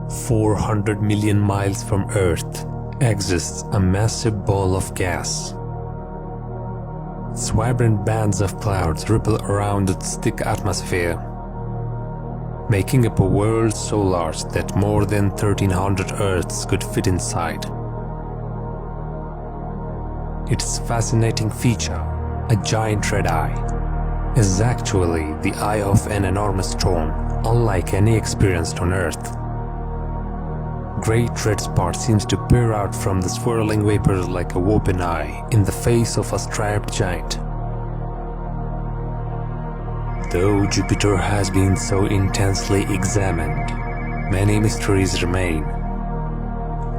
400 million miles from Earth exists a massive ball of gas. Its vibrant bands of clouds ripple around its thick atmosphere, making up a world so large that more than 1,300 Earths could fit inside. Its fascinating feature, a giant red eye, is actually the eye of an enormous storm, unlike any experienced on Earth. Great red spot seems to peer out from the swirling vapors like a open eye in the face of a striped giant. Though Jupiter has been so intensely examined, many mysteries remain.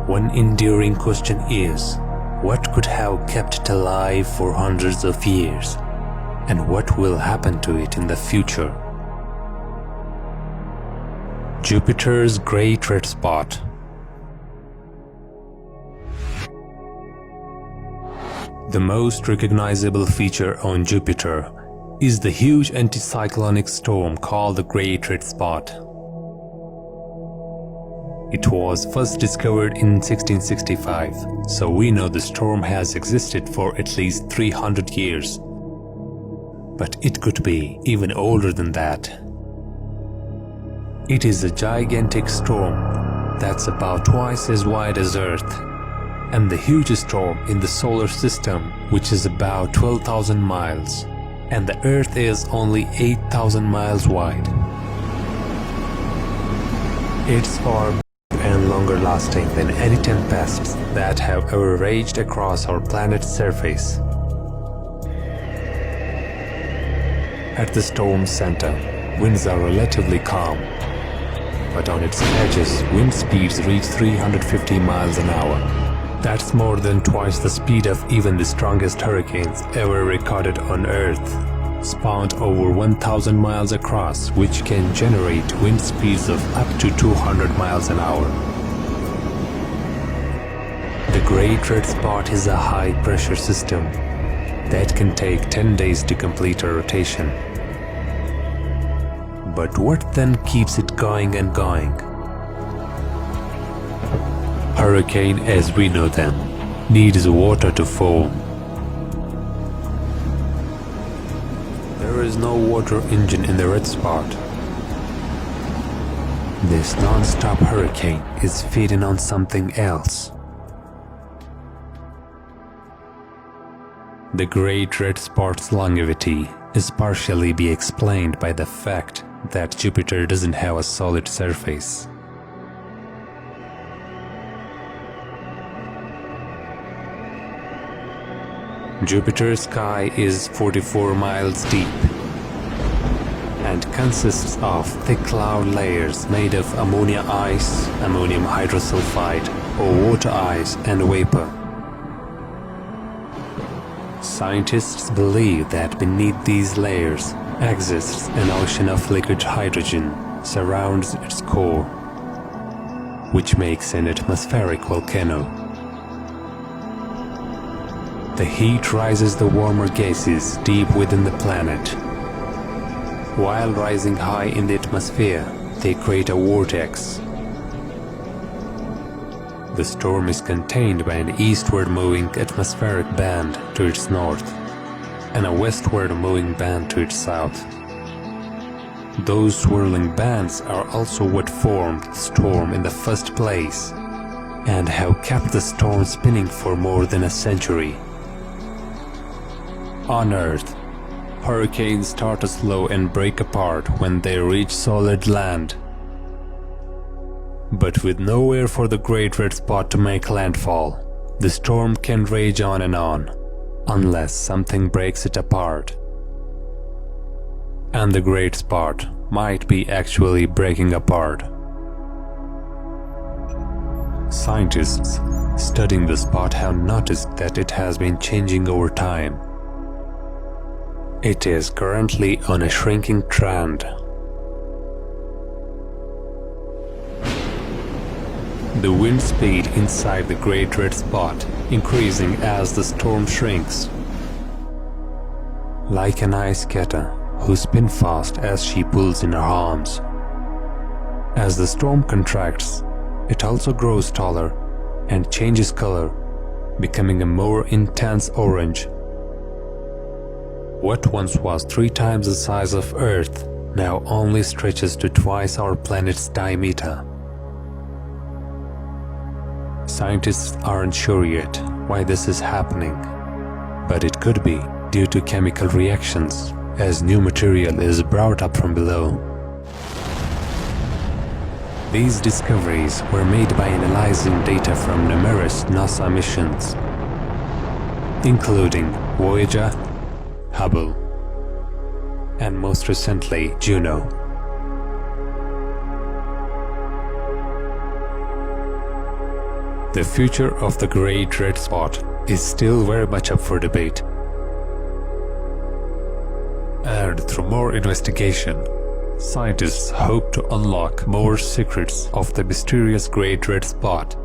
One enduring question is, what could have kept it alive for hundreds of years? And what will happen to it in the future? Jupiter's Great Red Spot. The most recognizable feature on Jupiter is the huge anticyclonic storm called the Great Red Spot. It was first discovered in 1665, so we know the storm has existed for at least 300 years. But it could be even older than that. It is a gigantic storm that's about twice as wide as Earth, and the hugest storm in the solar system, which is about 12,000 miles, and the Earth is only 8,000 miles wide. It's far bigger and longer lasting than any tempests that have ever raged across our planet's surface. At the storm's center, winds are relatively calm, but on its edges, wind speeds reach 350 miles an hour. That's more than twice the speed of even the strongest hurricanes ever recorded on Earth, spanned over 1,000 miles across, which can generate wind speeds of up to 200 miles an hour. The Great Red Spot is a high-pressure system that can take 10 days to complete a rotation. But what then keeps it going and going? Hurricane as we know them needs water to form. There is no water engine in the red spot. This non-stop hurricane is feeding on something else. The Great Red Spot's longevity is partially be explained by the fact that Jupiter doesn't have a solid surface. Jupiter's sky is 44 miles deep and consists of thick cloud layers made of ammonia ice, ammonium hydrosulfide, or water ice and vapor. Scientists believe that beneath these layers exists an ocean of liquid hydrogen surrounds its core, which makes an atmospheric volcano. The heat rises the warmer gases deep within the planet. While rising high in the atmosphere, they create a vortex. The storm is contained by an eastward moving atmospheric band to its north and a westward moving band to its south. Those swirling bands are also what formed the storm in the first place and have kept the storm spinning for more than a century. On Earth, hurricanes start slow and break apart when they reach solid land. But with nowhere for the Great Red Spot to make landfall, the storm can rage on and on, unless something breaks it apart. And the Great Spot might be actually breaking apart. Scientists studying the spot have noticed that it has been changing over time. It is currently on a shrinking trend. The wind speed inside the Great Red Spot increasing as the storm shrinks. Like an ice skater who spins fast as she pulls in her arms. As the storm contracts, it also grows taller and changes color, becoming a more intense orange. What once was 3 times the size of Earth now only stretches to twice our planet's diameter. Scientists aren't sure yet why this is happening, but it could be due to chemical reactions as new material is brought up from below. These discoveries were made by analyzing data from numerous NASA missions, including Voyager, Hubble, and most recently Juno. The future of the Great Red Spot is still very much up for debate. And through more investigation, scientists hope to unlock more secrets of the mysterious Great Red Spot.